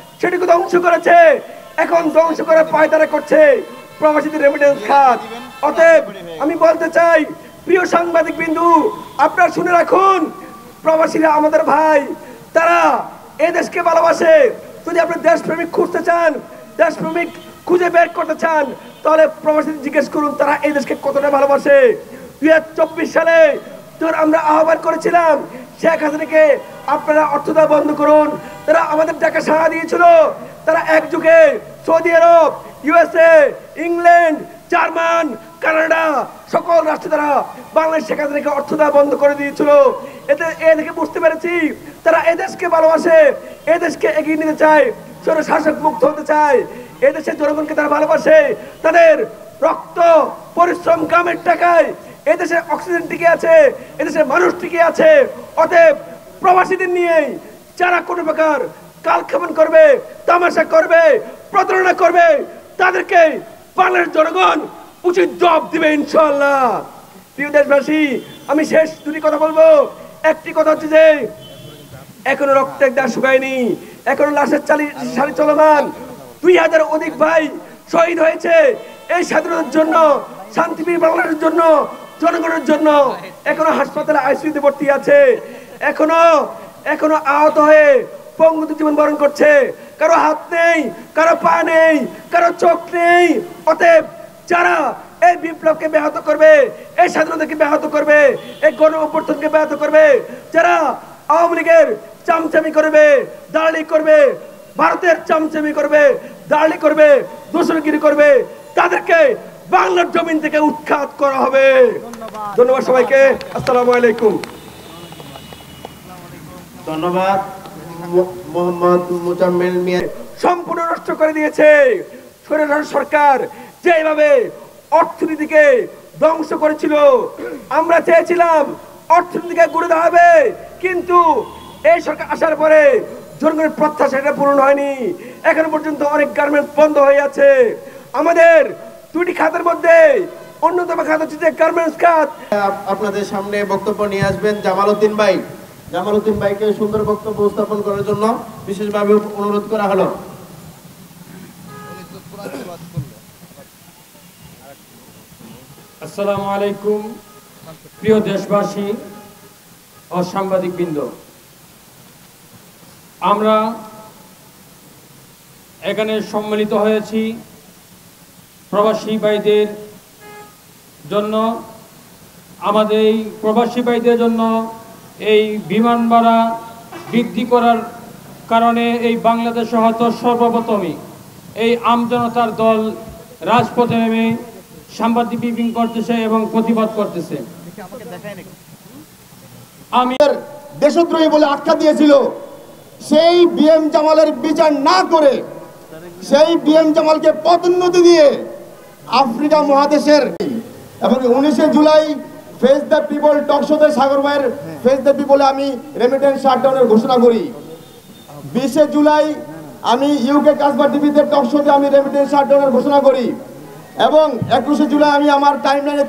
সেটিকে ধ্বংস করেছে, এখন ধ্বংস করার পায়তারা করছে প্রবাসীদের রেমিটেন্স খাত। অতএব আমি বলতে চাই, প্রিয় সাংবাদিক বিন্দু, আপনারা শুনে রাখুন, প্রবাসীরা আমাদের ভাই, তারা এই দেশকে ভালোবাসে। যদি আপনি দেশপ্রেমিক খুঁজতে চান, দেশপ্রেমিক খুঁজে বের করতে চান, তাহলে প্রবাসীদের জিজ্ঞেস করুন তারা এই দেশকে কতটা ভালোবাসে। 2024 সালে যখন আমরা আহ্বান করেছিলাম শেখ হাসিনাকে আপনারা অর্থ দেওয়া বন্ধ করুন, তারা আমাদের ডাকে সাড়া দিয়েছিল। তারা একযুগে সৌদি আরব, USA, ইংল্যান্ড, জার্মান, কানাডা সকল রাষ্ট্রে তারা বাংলাদেশ শেখ হাসিনাকে অর্থ দেওয়া বন্ধ করে দিয়েছিল। এতে এ দেখে বুঝতে পেরেছি তারা এদেশকে ভালোবাসে, এদেশকে এগিয়ে নিতে চায়, শাসক মুক্ত হতে চায়। এদেশের জনগণকে তারা ভালোবাসে, তাদের রক্ত পরিশ্রম গ্রামের টাকায় এদেশে অক্সিজেন টিকে আছে, এদেশের মানুষ টিকে আছে। অতএব প্রবাসীদের নিয়েই যারা কোনো প্রকার কালক্ষেপণ করবে, তামাশা করবে, প্রতারণা করবে, তাদেরকে বাংলাদেশের জনগণ উচিত জবাব দিবে ইনশাআল্লাহ। প্রিয় দেশবাসী, আমি শেষ দুটি কথা বলবো। একটি কথা হচ্ছে যে এখনো রক্তের দাগ শুকায়নি, এখনো লাশের সারি চলমান। 2000 অধিক ভাই শহীদ হয়েছে এই স্বাধীনতার জন্য, শান্তিপ্রিয় বাংলাদেশের জন্য, জনগণের জন্য। এখনো হাসপাতালে আইসিইউতে ভর্তি আছে, এখনো আহত হয়ে পঙ্গুতে জীবন বরণ করছে। কারো হাত নেই, কারো পা নেই, কারো চোখ নেই। অতএব যারা এই বিপ্লবকে ব্যাহত করবে, এই স্বাধীনতাকে ব্যাহত করবে, এই গণ অভ্যুত্থানকে ব্যাহত করবে, যারা আওয়ামী লীগের চামচামি করবে, দালালি করবে, ভারতের চামচামি করবে, দালালি করবে, দোসরগিরি করবে, তাদেরকে বাংলার জমিন থেকে উৎখাত করা হবে। ধন্যবাদ সবাইকে। আসসালামু আলাইকুম। ধন্যবাদ। মোহাম্মদ মুজাম্মেল মিয়া সম্পূর্ণ নষ্ট করে দিয়েছে স্বৈরাচার সরকার, যেভাবে অর্থনীতিকে ধ্বংস করেছিল। আমরা চেয়েছিলাম অর্থনীতিকে গড়ে দাঁড়াবে, কিন্তু এই সরকার আসার পরে জনগণের প্রত্যাশা এটা পূরণ হয়নি। এখন পর্যন্ত অনেক গার্মেন্টস বন্ধ হয়ে আছে। আমাদের দুটি খাতের মধ্যে অন্যতম খাত হচ্ছে যে গার্মেন্টস খাত। আপনাদের সামনে বক্তব্য নিয়ে আসবেন জামাল উদ্দিন ভাই। জামাল উদ্দিন ভাইকে সুন্দর বক্তব্য উপস্থাপন করার জন্য বিশেষভাবে অনুরোধ করা হলো। আসসালামু আলাইকুম প্রিয় দেশবাসী ও সাংবাদিকবৃন্দ, আমরা এখানে সম্মিলিত হয়েছি প্রবাসী ভাইদের জন্য। আমাদের এই প্রবাসী ভাইদের জন্য এই বিমান ভাড়া বৃদ্ধি করার কারণে এই বাংলাদেশে হয়তো সর্বপ্রথমই এই আমজনতার দল রাজপথে নেমে সাংবাদিক ব্রিফিং করতেছে এবং প্রতিবাদ করতেছে। আমি দেশদ্রোহী বলে আখ্যা দিয়েছিল, সেই বিএম জামালের বিচার না করে সেই বিএম জামালকে পদোন্নতি দিয়ে আফ্রিকা মহাদেশের এবং 19 July face the people talk শোতে সাগর ভাইয়ের ফেস দ্য পিপলে আমি রেমিটেন্স শাটডাউনের ঘোষণা করি। 20 জুলাই আমি ইউকে কাসবা টিভিতে টক শোতে আমি রেমিটেন্স শাটডাউনের ঘোষণা করি এবং 21 জুলাই আমি আমার টাইমলাইনে